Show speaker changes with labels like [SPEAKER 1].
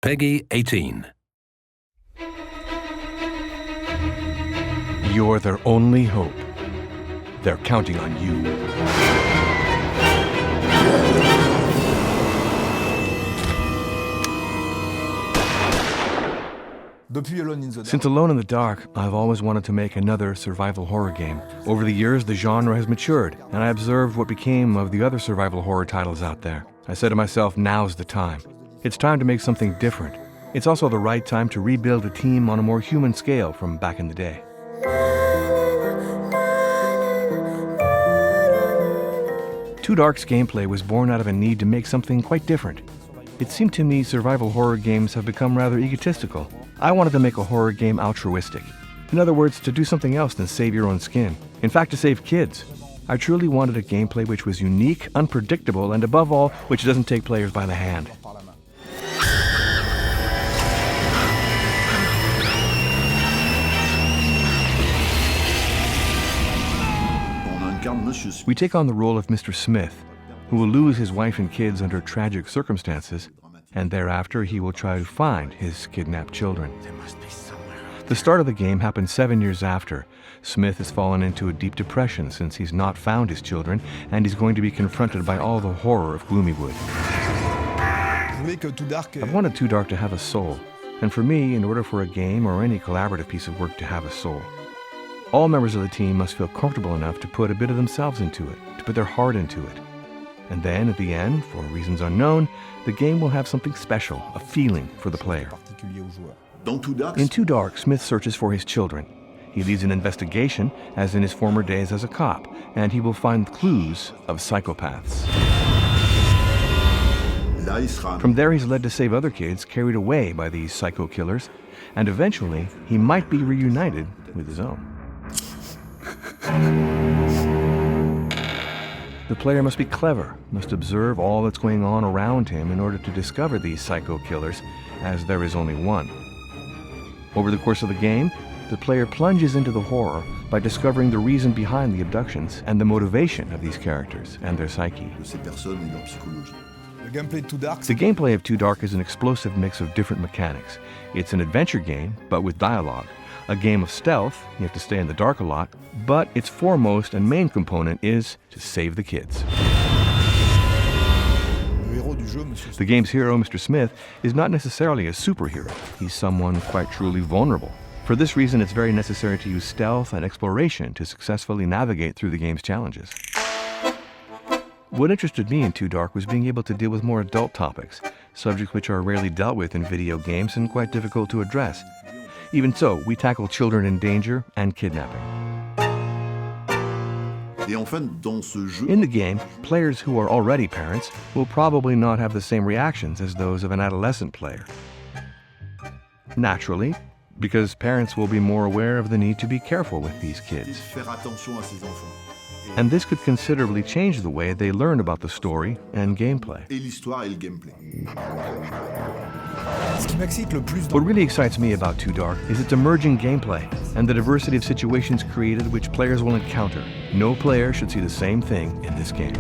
[SPEAKER 1] Peggy 18.
[SPEAKER 2] You're their only hope. They're counting on you. Since Alone in the Dark, I've always wanted to make another survival horror game. Over the years, the genre has matured, and I observed what became of the other survival horror titles out there. I said to myself, now's the time. It's time to make something different. It's also the right time to rebuild a team on a more human scale from back in the day. Too Dark's gameplay was born out of a need to make something quite different. It seemed to me survival horror games have become rather egotistical. I wanted to make a horror game altruistic. In other words, to do something else than save your own skin. In fact, to save kids. I truly wanted a gameplay which was unique, unpredictable, and above all, which doesn't take players by the hand. We take on the role of Mr. Smith, who will lose his wife and kids under tragic circumstances, and thereafter he will try to find his kidnapped children. The start of the game happens 7 years after. Smith has fallen into a deep depression since he's not found his children, and he's going to be confronted by all the horror of Gloomywood. I've wanted Too Dark to have a soul, and for me, in order for a game or any collaborative piece of work to have a soul, all members of the team must feel comfortable enough to put a bit of themselves into it, to put their heart into it. And then, at the end, for reasons unknown, the game will have something special, a feeling for the player. In Too Dark, Smith searches for his children. He leads an investigation, as in his former days as a cop, and he will find clues of psychopaths. From there, he's led to save other kids carried away by these psycho killers, and eventually, he might be reunited with his own. The player must be clever, must observe all that's going on around him in order to discover these psycho killers, as there is only one. Over the course of the game, the player plunges into the horror by discovering the reason behind the abductions and the motivation of these characters and their psyche. The gameplay of Too Dark is an explosive mix of different mechanics. It's an adventure game, but with dialogue. A game of stealth, you have to stay in the dark a lot, but its foremost and main component is to save the kids. The game's hero, Mr. Smith, is not necessarily a superhero. He's someone quite truly vulnerable. For this reason, it's very necessary to use stealth and exploration to successfully navigate through the game's challenges. What interested me in Too Dark was being able to deal with more adult topics, subjects which are rarely dealt with in video games and quite difficult to address. Even so, we tackle children in danger and kidnapping. In the game, players who are already parents will probably not have the same reactions as those of an adolescent player. Naturally, because parents will be more aware of the need to be careful with these kids. And this could considerably change the way they learn about the story and gameplay. What really excites me about Too Dark is its emerging gameplay and the diversity of situations created which players will encounter. No player should see the same thing in this game.